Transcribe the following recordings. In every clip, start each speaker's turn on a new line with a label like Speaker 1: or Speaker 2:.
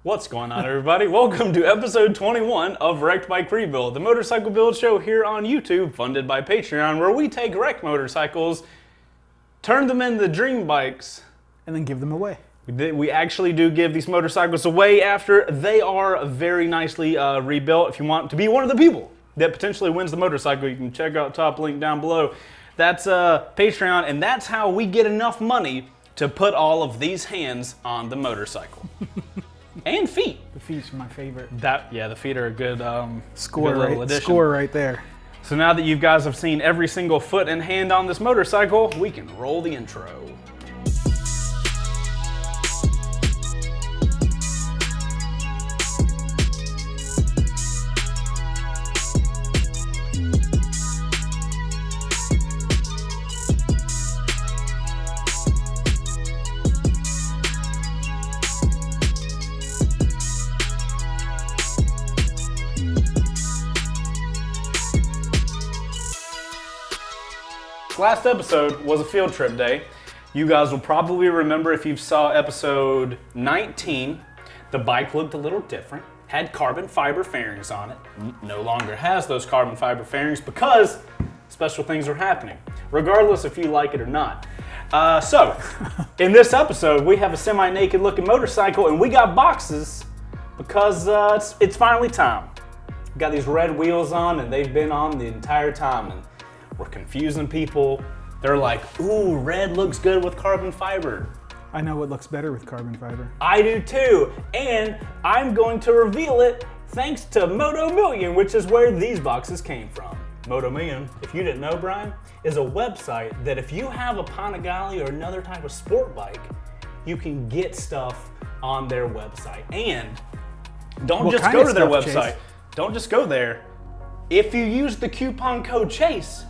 Speaker 1: What's going on, everybody? Welcome to episode 21 of Wrecked Bike Rebuild, the motorcycle build show here on YouTube, funded by Patreon, where we take wrecked motorcycles, turn them into dream bikes,
Speaker 2: and then give them away.
Speaker 1: We actually do give these motorcycles away after they are very nicely rebuilt. If you want to be one of the people that potentially wins the motorcycle, you can check out top link down below. That's Patreon, and that's how we get enough money to put all of these hands on the motorcycle. And feet.
Speaker 2: The feet's my favorite.
Speaker 1: The feet are a good
Speaker 2: score,
Speaker 1: good little addition.
Speaker 2: Score right there.
Speaker 1: So now that you guys have seen every single foot and hand on this motorcycle, we can roll the intro. Last episode was a field trip day. You guys will probably remember if you saw episode 19, the bike looked a little different, had carbon fiber fairings on it. No longer has those carbon fiber fairings because special things are happening, regardless if you like it or not. So, in this episode, we have a semi-naked looking motorcycle and we got boxes because it's finally time. We got these red wheels on and they've been on the entire time. And we're confusing people. They're like, ooh, red looks good with carbon fiber.
Speaker 2: I know what looks better with carbon fiber.
Speaker 1: I do too, and I'm going to reveal it thanks to Moto Million, which is where these boxes came from. Moto Million, if you didn't know, Brian, is a website that if you have a Panigale or another type of sport bike, you can get stuff on their website. And don't just go to their website. Don't just go there. If you use the coupon code CHASE,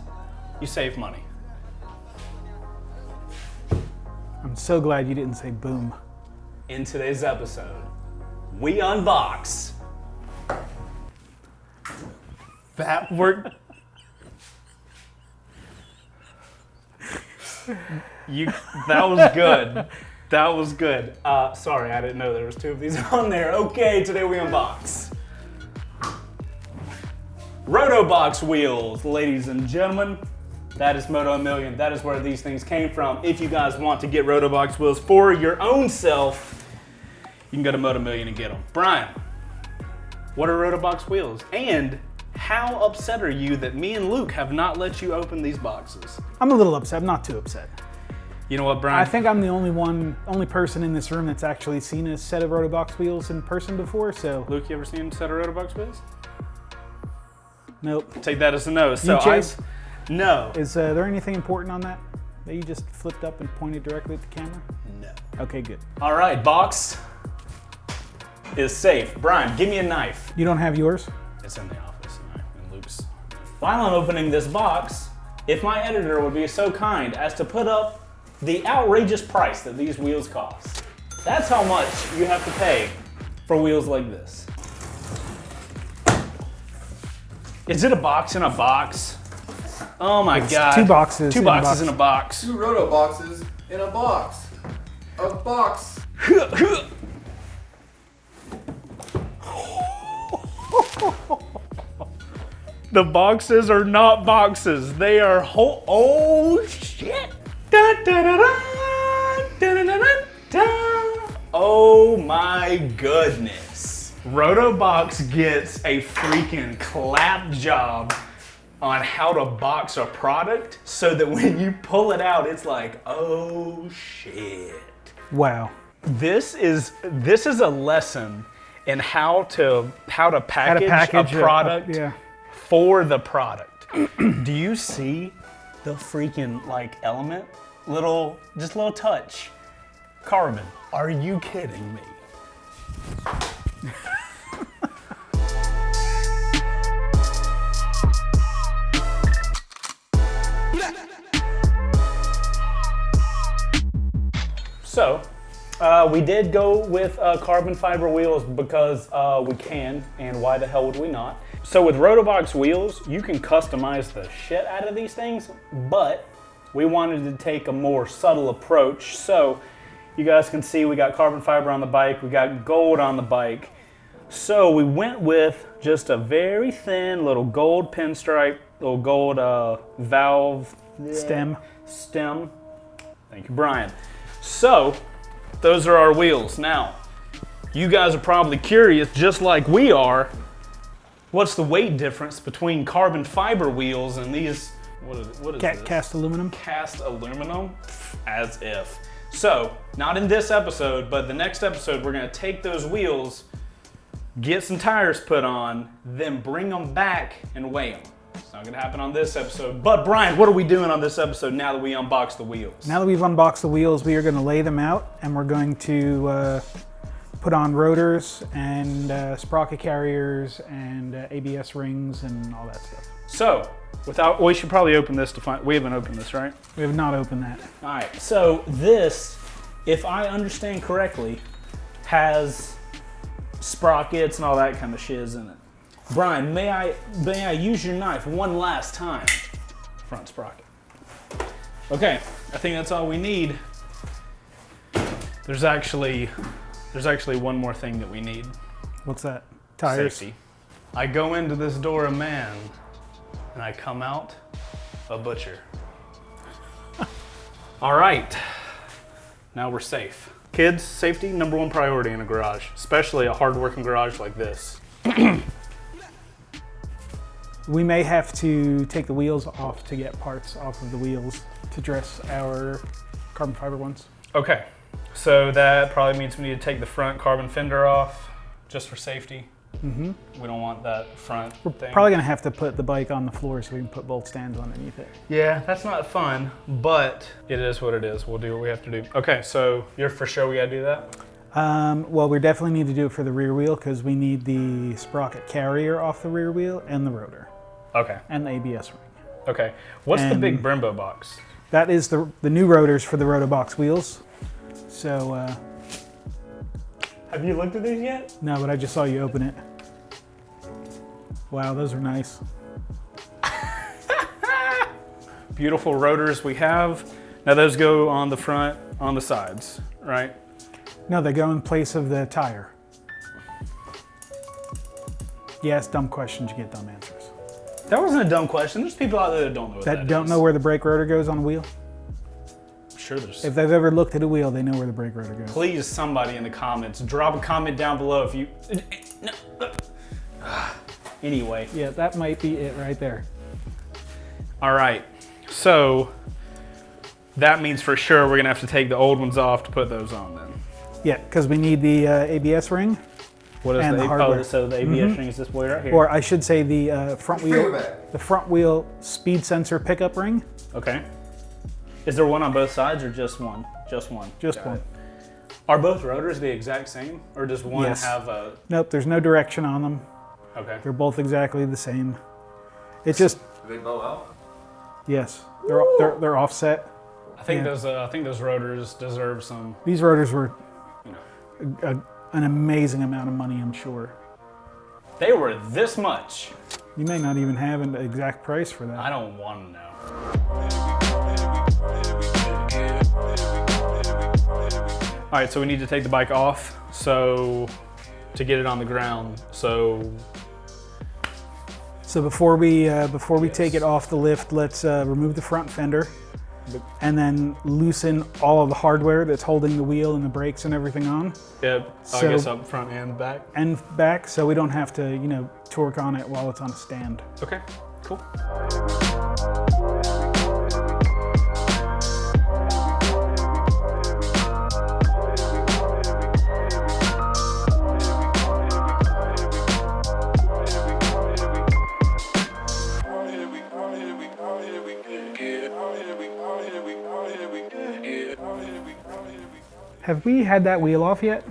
Speaker 1: you save money.
Speaker 2: I'm so glad you didn't say boom.
Speaker 1: In today's episode, we unbox. That was good. That was good. Sorry, I didn't know there was two of these on there. Okay, today we unbox Rotobox wheels, ladies and gentlemen. That is Moto Million. That is where these things came from. If you guys want to get Rotobox wheels for your own self, you can go to Moto Million and get them. Brian, what are Rotobox wheels? And how upset are you that me and Luke have not let you open these boxes?
Speaker 2: I'm a little upset. I'm not too upset.
Speaker 1: You know what, Brian?
Speaker 2: I think I'm the only person in this room that's actually seen a set of Rotobox wheels in person before, so.
Speaker 1: Luke, you ever seen a set of Rotobox wheels?
Speaker 2: Nope.
Speaker 1: Take that as a no. So
Speaker 2: Chase?
Speaker 1: No.
Speaker 2: Is there anything important on that you just flipped up and pointed directly at the camera?
Speaker 1: No.
Speaker 2: Okay, good.
Speaker 1: All right, box is safe. Brian, give me a knife.
Speaker 2: You don't have yours?
Speaker 1: It's in the office in Luke's. While I'm opening this box, if my editor would be so kind as to put up the outrageous price that these wheels cost. That's how much you have to pay for wheels like this. Is it a box in a box? Oh my God.
Speaker 2: Two boxes.
Speaker 1: Two boxes in a box.
Speaker 3: Two Rotoboxes in a box. A box.
Speaker 1: The boxes are not boxes. They are whole. Oh shit. Da, da, da, da, da, da, da, da. Oh my goodness. Rotobox gets a freaking clap job on how to box a product so that when you pull it out, it's like, oh shit.
Speaker 2: Wow.
Speaker 1: This is a lesson in how to package a product for the product. Do you see the freaking element? Just little touch. Carbon. Are you kidding me? So, we did go with carbon fiber wheels because we can, and why the hell would we not? So with Rotobox wheels, you can customize the shit out of these things, but we wanted to take a more subtle approach. So You guys can see we got carbon fiber on the bike. We got gold on the bike. So we went with just a very thin little gold pinstripe, little gold valve
Speaker 2: Stem.
Speaker 1: Thank you, Brian. So those are our wheels. Now, you guys are probably curious, just like we are, what's the weight difference between carbon fiber wheels and these, what is this?
Speaker 2: Cast aluminum.
Speaker 1: Cast aluminum? As if. So, not in this episode, but the next episode, we're gonna take those wheels, get some tires put on, then bring them back and weigh them. It's not gonna happen on this episode. But Brian, what are we doing on this episode now that we unbox the wheels?
Speaker 2: Now that we've unboxed the wheels, we are going to lay them out, and we're going to put on rotors and sprocket carriers and ABS rings and all that stuff.
Speaker 1: So, we should probably open this to find, we haven't opened this, right?
Speaker 2: We have not opened that.
Speaker 1: All right, so this, if I understand correctly, has sprockets and all that kind of shiz in it. Brian, may I use your knife one last time? Front sprocket. Okay, I think that's all we need. There's actually one more thing that we need.
Speaker 2: What's that? Tires.
Speaker 1: Safety. I go into this door a man, and I come out a butcher. All right, now we're safe. Kids, safety, #1 priority in a garage, especially a hard-working garage like this.
Speaker 2: We may have to take the wheels off to get parts off of the wheels to dress our carbon fiber ones.
Speaker 1: Okay, so that probably means we need to take the front carbon fender off, just for safety.
Speaker 2: Mm-hmm.
Speaker 1: We don't want that front thing.
Speaker 2: Probably gonna have to put the bike on the floor so we can put both stands underneath it.
Speaker 1: Yeah, that's not fun, but it is what it is. We'll do what we have to do. Okay, so you're for sure we gotta do that?
Speaker 2: Well, we definitely need to do it for the rear wheel because we need the sprocket carrier off the rear wheel and the rotor.
Speaker 1: Okay.
Speaker 2: And the ABS ring.
Speaker 1: Okay. What's the big Brembo box?
Speaker 2: That is the new rotors for the Rotobox wheels. So,
Speaker 1: have you looked at these yet?
Speaker 2: No, but I just saw you open it. Wow, those are nice.
Speaker 1: Beautiful rotors we have. Now those go on the front, on the sides, right?
Speaker 2: No, they go in place of the tire. Yes, dumb questions, you get dumb answers.
Speaker 1: That wasn't a dumb question. There's people out there that don't know what that
Speaker 2: don't
Speaker 1: is.
Speaker 2: know where the brake rotor goes on the wheel?
Speaker 1: Sure there's...
Speaker 2: If they've ever looked at a wheel, they know where the brake rotor goes.
Speaker 1: Please, somebody in the comments, drop a comment down below if you... Anyway.
Speaker 2: Yeah, that might be it right there.
Speaker 1: All right, so that means for sure we're gonna have to take the old ones off to put those on then.
Speaker 2: Yeah, because we need the ABS ring.
Speaker 1: What is
Speaker 2: and the hardware.
Speaker 1: Oh, so the ABS ring is this boy right here?
Speaker 2: Or I should say the front wheel speed sensor pickup ring.
Speaker 1: Okay. Is there one on both sides or just one? Just one.
Speaker 2: Just one.
Speaker 1: Are both rotors the exact same, or does one have a?
Speaker 2: Nope, there's no direction on them.
Speaker 1: Okay.
Speaker 2: They're both exactly the same. It's just.
Speaker 3: Do they bow out?
Speaker 2: Yes, they're offset.
Speaker 1: I think those rotors deserve some.
Speaker 2: These rotors were,
Speaker 1: You know,
Speaker 2: an amazing amount of money, I'm sure.
Speaker 1: they were this much.
Speaker 2: You may not even have an exact price for that.
Speaker 1: I don't want to know. All right, so we need to take the bike off, so to get it on the ground. So
Speaker 2: before we take it off the lift, let's remove the front fender and then loosen all of the hardware that's holding the wheel and the brakes and everything on.
Speaker 1: Yep, I guess up front and back.
Speaker 2: And back, so we don't have to, torque on it while it's on a stand.
Speaker 1: Okay, cool.
Speaker 2: Have we had that wheel off yet?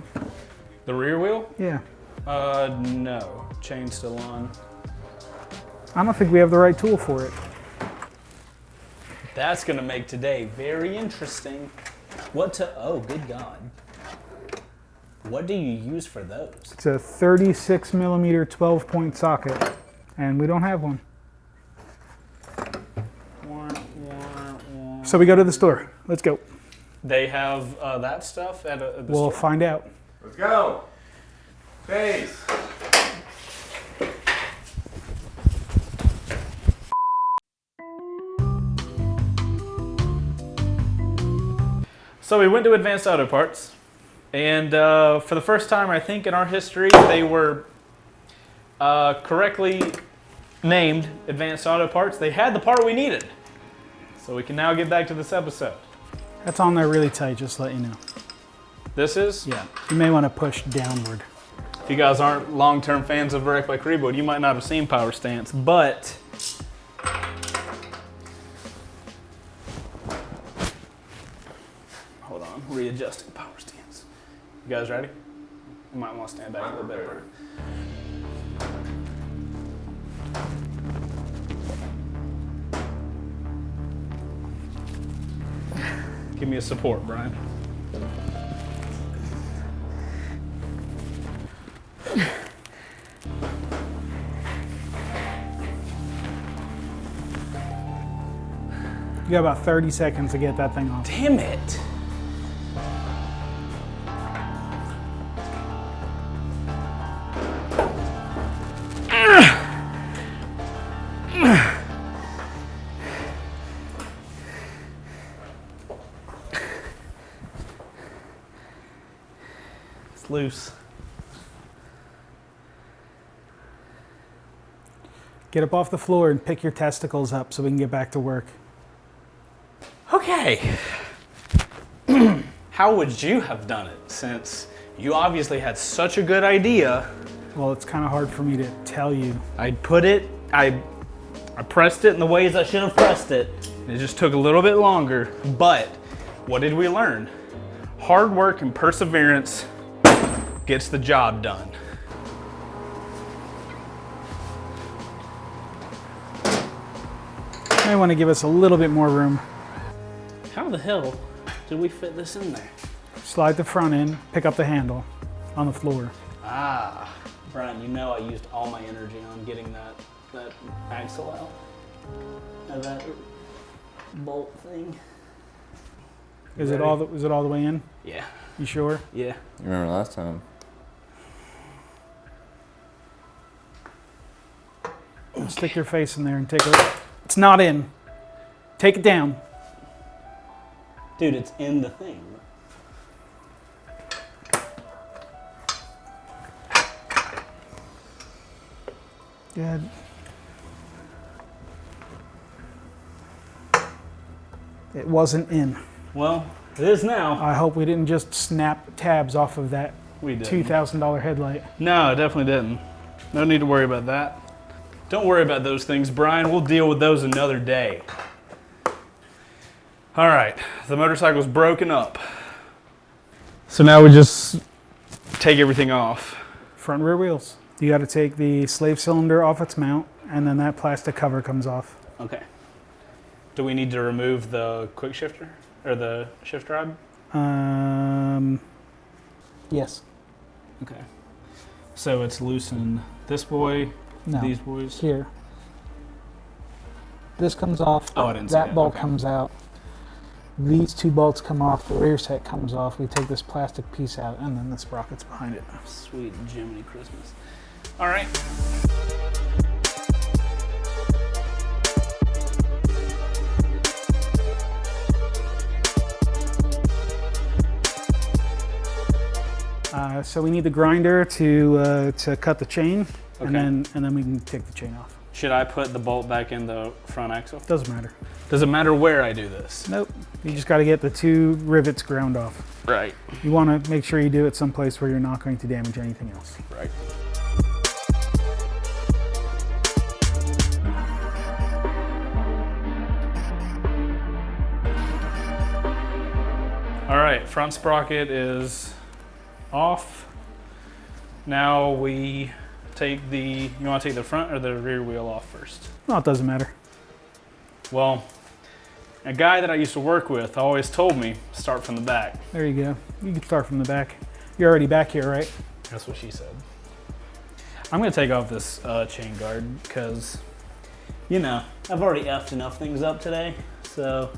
Speaker 1: The rear wheel?
Speaker 2: Yeah.
Speaker 1: No. Chain's still on.
Speaker 2: I don't think we have the right tool for it.
Speaker 1: That's gonna make today very interesting. Oh, good God. What do you use for those?
Speaker 2: It's a 36 millimeter 12-point socket, and we don't have one. So we go to the store. Let's go.
Speaker 1: they have that stuff at the
Speaker 2: We'll
Speaker 1: store?
Speaker 2: find out.
Speaker 3: Let's go. Face.
Speaker 1: So we went to Advanced Auto Parts, and for the first time, I think in our history, they were correctly named Advanced Auto Parts. They had the part we needed. So we can now get back to this episode.
Speaker 2: That's on there really tight, just to let you know.
Speaker 1: This is?
Speaker 2: Yeah. You may want to push downward.
Speaker 1: If you guys aren't long-term fans of Wreck Like Reboot, you might not have seen Power Stance, but hold on, readjusting Power Stance. You guys ready? You might want to stand back a little bit. Bert. Give me a support, Brian.
Speaker 2: You got about 30 seconds to get that thing off.
Speaker 1: Damn it. It's loose.
Speaker 2: Get up off the floor and pick your testicles up so we can get back to work.
Speaker 1: Okay. How would you have done it, since you obviously had such a good idea?
Speaker 2: Well, it's kind of hard for me to tell you.
Speaker 1: I pressed it in the ways I should have pressed it. It just took a little bit longer. But what did we learn? Hard work and perseverance gets the job done.
Speaker 2: You may want to give us a little bit more room.
Speaker 1: How the hell did we fit this in there?
Speaker 2: Slide the front in, pick up the handle on the floor.
Speaker 1: Ah, Brian, you know I used all my energy on getting that axle out. Of that bolt thing.
Speaker 2: Is it all the way in?
Speaker 1: Yeah.
Speaker 2: You sure?
Speaker 1: Yeah.
Speaker 3: You remember last time?
Speaker 2: Stick your face in there and take it. It's not in. Take it down.
Speaker 1: Dude, it's in the thing.
Speaker 2: Good. It wasn't in.
Speaker 1: Well, it is now.
Speaker 2: I hope we didn't just snap tabs off of that
Speaker 1: We did.
Speaker 2: $2,000 headlight.
Speaker 1: No, definitely didn't. No need to worry about that. Don't worry about those things, Brian. We'll deal with those another day. All right, the motorcycle's broken up. So now we just take everything off.
Speaker 2: Front rear wheels. You got to take the slave cylinder off its mount, and then that plastic cover comes off.
Speaker 1: Okay. Do we need to remove the quick shifter or the shift rod?
Speaker 2: Yes.
Speaker 1: Okay. So it's loosen this boy,
Speaker 2: No.
Speaker 1: these boys.
Speaker 2: Here. This comes off.
Speaker 1: Oh, I didn't see
Speaker 2: That
Speaker 1: that.
Speaker 2: bolt
Speaker 1: Okay.
Speaker 2: comes out. These two bolts come off. The rear set comes off. We take this plastic piece out, and then the sprocket's behind it.
Speaker 1: Sweet Jiminy Christmas. All right.
Speaker 2: So we need the grinder to cut the chain,
Speaker 1: Okay.
Speaker 2: and then we can take the chain off.
Speaker 1: Should I put the bolt back in the front axle?
Speaker 2: Doesn't matter.
Speaker 1: Does it matter where I do this?
Speaker 2: Nope. You just got to get the two rivets ground off.
Speaker 1: Right.
Speaker 2: You want to make sure you do it someplace where you're not going to damage anything else.
Speaker 1: Right. All right, front sprocket is off. Now we take you want to take the front or the rear wheel off first?
Speaker 2: No, it doesn't matter.
Speaker 1: Well, a guy that I used to work with always told me, start from the back.
Speaker 2: There you go. You can start from the back. You're already back here, right?
Speaker 1: That's what she said. I'm gonna take off this chain guard because, you know, I've already effed enough things up today, so.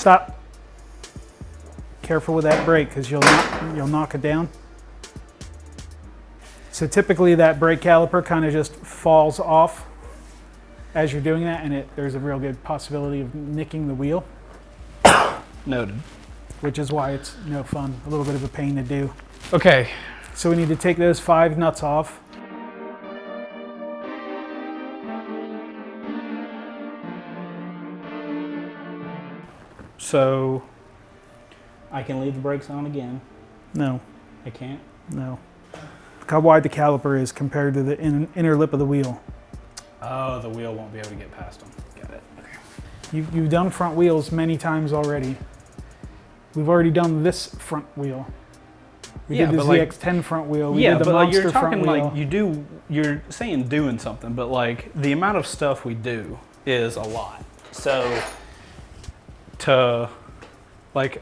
Speaker 2: stop. Careful with that brake because you'll knock it down. So typically that brake caliper kind of just falls off as you're doing that, and there's a real good possibility of nicking the wheel.
Speaker 1: Noted.
Speaker 2: Which is why it's no fun, a little bit of a pain to do.
Speaker 1: Okay.
Speaker 2: So we need to take those 5 nuts off.
Speaker 1: So I can leave the brakes on again.
Speaker 2: No,
Speaker 1: I can't.
Speaker 2: no. Look how wide the caliper is compared to the inner lip of the wheel.
Speaker 1: Oh, the wheel won't be able to get past them. Got it. Okay.
Speaker 2: You've done front wheels many times already. We've already done this front wheel. We did the ZX-10 front wheel. We did the Monster
Speaker 1: you're talking
Speaker 2: front wheel.
Speaker 1: you're saying doing something, but like the amount of stuff we do is a lot. So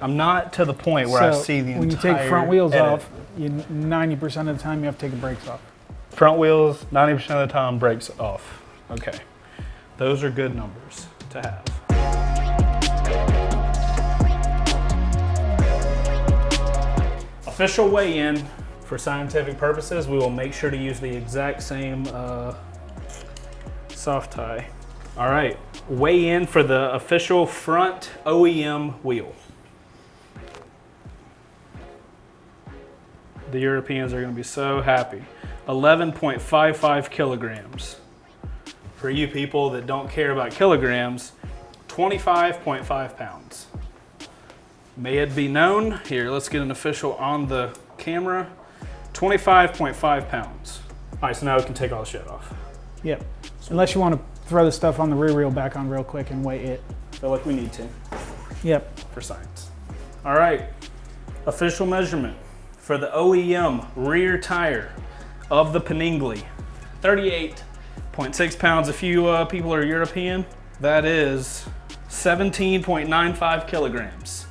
Speaker 1: I'm not to the point where I see the entire
Speaker 2: when you take front wheels
Speaker 1: edit.
Speaker 2: off, 90% of the time you have to take the brakes off.
Speaker 1: Front wheels, 90% of the time, brakes off. Okay. Those are good numbers to have. Official weigh-in for scientific purposes, we will make sure to use the exact same soft tie. All right, weigh-in for the official front OEM wheel. The Europeans are going to be so happy. 11.55 kilograms. For you people that don't care about kilograms, 25.5 pounds. May it be known, here, let's get an official on the camera, 25.5 pounds. All right, so now we can take all the shit off.
Speaker 2: Yep. Unless you want to throw the stuff on the rear wheel back on real quick and weigh it.
Speaker 1: Feel like we need to.
Speaker 2: Yep.
Speaker 1: For science. All right, official measurement for the OEM rear tire of the Panigale, 38.6 pounds. If you people are European, that is 17.95 kilograms.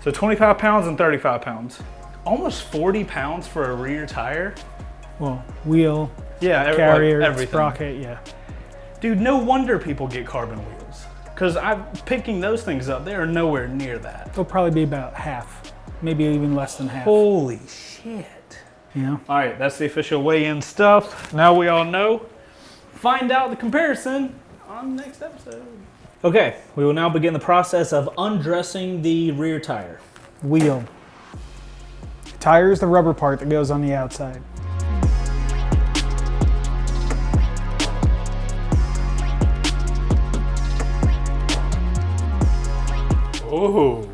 Speaker 1: So 25 pounds and 35 pounds. Almost 40 pounds for a rear tire.
Speaker 2: Well, wheel, carrier,
Speaker 1: everything.
Speaker 2: sprocket, yeah.
Speaker 1: Dude, no wonder people get carbon wheels. Because I'm picking those things up, they are nowhere near that.
Speaker 2: It'll probably be about half, maybe even less than half.
Speaker 1: Holy shit.
Speaker 2: You know?
Speaker 1: All right, that's the official weigh-in stuff. Now we all know. Find out the comparison on the next episode. Okay, we will now begin the process of undressing the rear tire.
Speaker 2: Wheel. Tire is the rubber part that goes on the outside.
Speaker 1: Oh.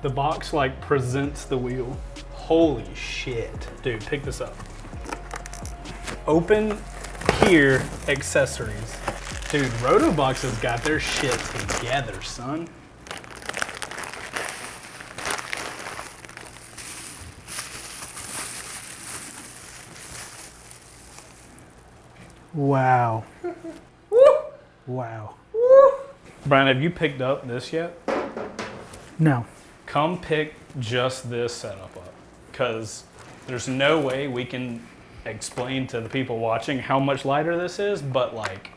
Speaker 1: The box like presents the wheel. Holy shit. Dude, pick this up. Open here accessories. Dude, Rotobox has got their shit together, son.
Speaker 2: Wow. Wow.
Speaker 1: Brian, have you picked up this yet?
Speaker 2: No.
Speaker 1: Come pick just this setup up, because there's no way we can explain to the people watching how much lighter this is, but like,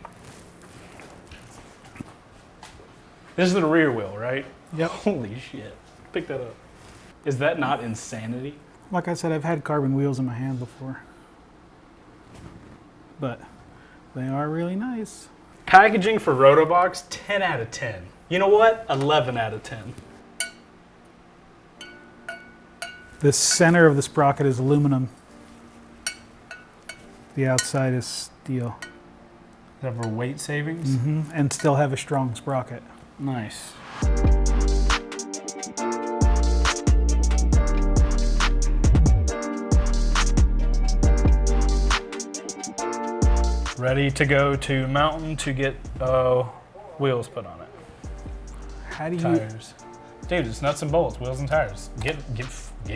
Speaker 1: this is the rear wheel, right?
Speaker 2: Yep.
Speaker 1: Holy shit. Pick that up. Is that not insanity?
Speaker 2: Like I said, I've had carbon wheels in my hand before. But they are really nice.
Speaker 1: Packaging for Rotobox, 10 out of 10. You know what? 11 out of 10.
Speaker 2: The center of the sprocket is aluminum. The outside is steel.
Speaker 1: Is that for weight savings?
Speaker 2: And still have a strong sprocket.
Speaker 1: Nice. Ready to go to mountain to get wheels put on it.
Speaker 2: How do you...
Speaker 1: Tires. Dude, it's nuts and bolts, wheels and tires. Get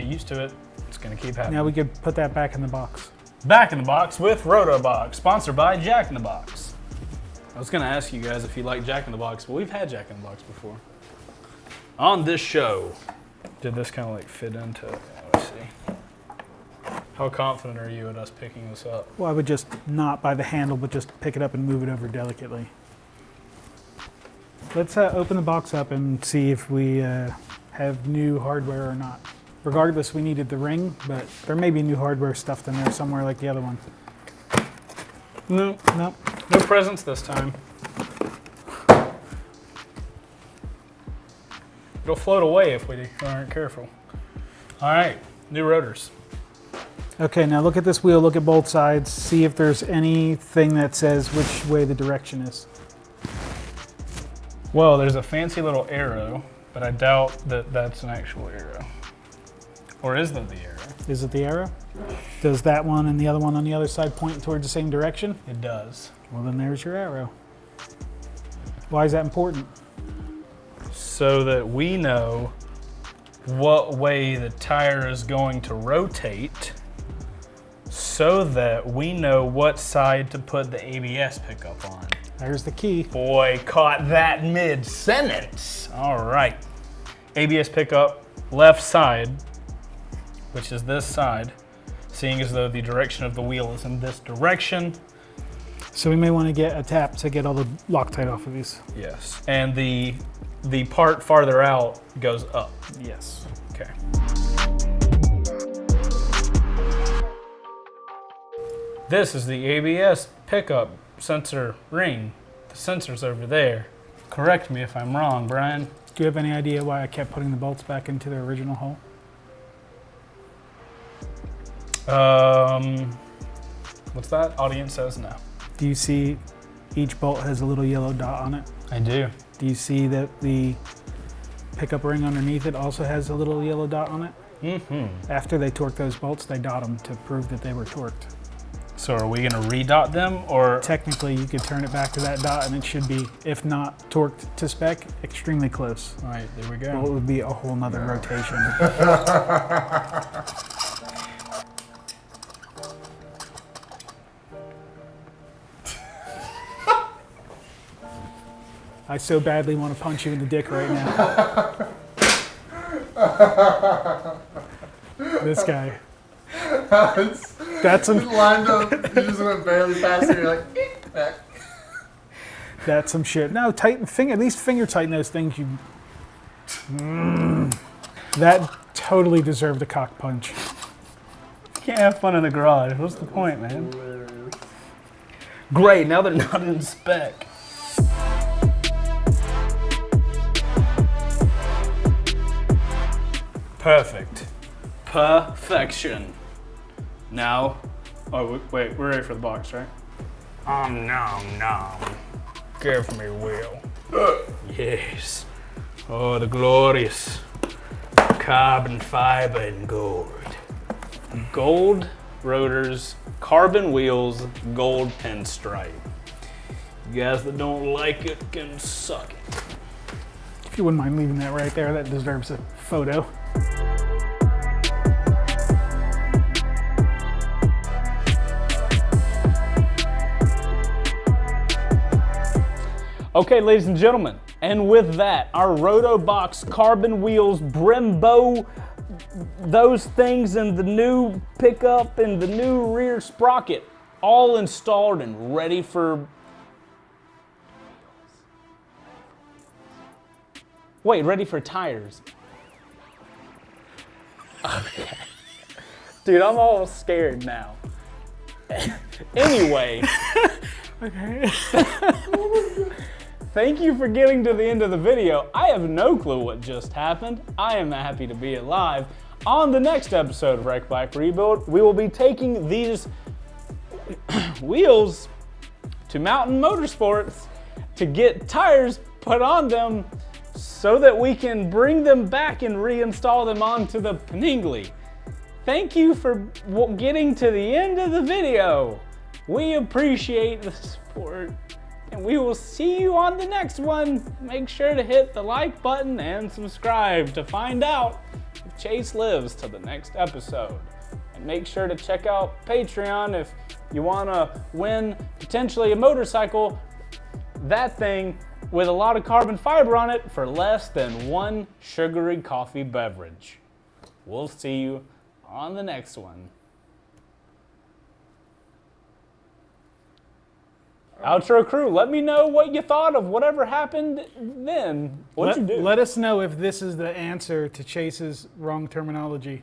Speaker 1: used to it. It's gonna keep happening.
Speaker 2: Now we could put that back in the box.
Speaker 1: Back in the Box with Rotobox, sponsored by Jack in the Box. I was gonna ask you guys if you like Jack in the Box, but we've had Jack in the Box before. On this show. Did this kind of like fit into, let's see. How confident are you in us picking this up?
Speaker 2: Well, I would just not by the handle, but just pick it up and move it over delicately. Let's open the box up and see if we have new hardware or not. Regardless, we needed the ring, but there may be new hardware stuffed in there somewhere like the other one.
Speaker 1: No,
Speaker 2: Nope.
Speaker 1: no presents this time. It'll float away if we aren't careful. All right, new rotors.
Speaker 2: Okay, now look at this wheel, look at both sides, see if there's anything that says which way the direction is.
Speaker 1: Well, there's a fancy little arrow, but I doubt that that's an actual arrow. Or is that the arrow?
Speaker 2: Is it the arrow? Does that one and the other one on the other side point towards the same direction?
Speaker 1: It does.
Speaker 2: Well, then there's your arrow. Why is that important?
Speaker 1: So that we know what way the tire is going to rotate, so that we know what side to put the ABS pickup on.
Speaker 2: There's the key.
Speaker 1: Boy, caught that mid-sentence. All right. ABS pickup, left side, which is this side, seeing as though the direction of the wheel is in this direction.
Speaker 2: So we may want to get a tap to get all the Loctite off of these.
Speaker 1: Yes. And the part farther out goes up.
Speaker 2: Yes.
Speaker 1: Okay. This is the ABS pickup sensor ring. The sensor's over there. Correct me if I'm wrong, Brian.
Speaker 2: Do you have any idea why I kept putting the bolts back into their original hole?
Speaker 1: What's that? Audience says no.
Speaker 2: Do you see each bolt has a little yellow dot on it?
Speaker 1: I do.
Speaker 2: Do you see that the pickup ring underneath it also has a little yellow dot on it?
Speaker 1: Mm-hmm.
Speaker 2: After they torque those bolts, they dot them to prove that they were torqued.
Speaker 1: So are we gonna redot them, or?
Speaker 2: Technically, you could turn it back to that dot and it should be, if not torqued to spec, extremely close.
Speaker 1: All right, there we go.
Speaker 2: Well, it would be a whole nother rotation. I so badly want to punch you in the dick right now. This guy. That's some.
Speaker 3: Lined up. You just went barely past it. You're like, back.
Speaker 2: That's some shit. No, tighten finger. At least finger tighten those things. You. That totally deserved a cock punch.
Speaker 1: Can't have fun in the garage. What's the point, man? Great. Now they're not in spec. Perfect. Perfection. Now, oh wait, we're ready for the box, right? Nom nom. Give me wheel. Yes. Oh, the glorious carbon fiber and gold. Gold rotors, carbon wheels, gold pinstripe. You guys that don't like it can suck it.
Speaker 2: If you wouldn't mind leaving that right there, that deserves a photo.
Speaker 1: Okay, ladies and gentlemen, and with that, our Rotobox carbon wheels, Brembo, those things, and the new pickup and the new rear sprocket, all installed and ready for... Wait, ready for tires. Okay. Dude, I'm all scared now. Anyway.
Speaker 2: Okay.
Speaker 1: Thank you for getting to the end of the video. I have no clue what just happened. I am happy to be alive. On the next episode of Wreck Bike Rebuild, we will be taking these wheels to Mountain Motorsports to get tires put on them so that we can bring them back and reinstall them onto the Panigale. Thank you for getting to the end of the video. We appreciate the support, and we will see you on the next one. Make sure to hit the like button and subscribe to find out if Chase lives to the next episode. And make sure to check out Patreon if you want to win potentially a motorcycle, that thing with a lot of carbon fiber on it for less than one sugary coffee beverage. We'll see you on the next one. Outro crew, let me know what you thought of whatever happened then. What'd you do?
Speaker 2: Let us know if this is the answer to Chase's wrong terminology.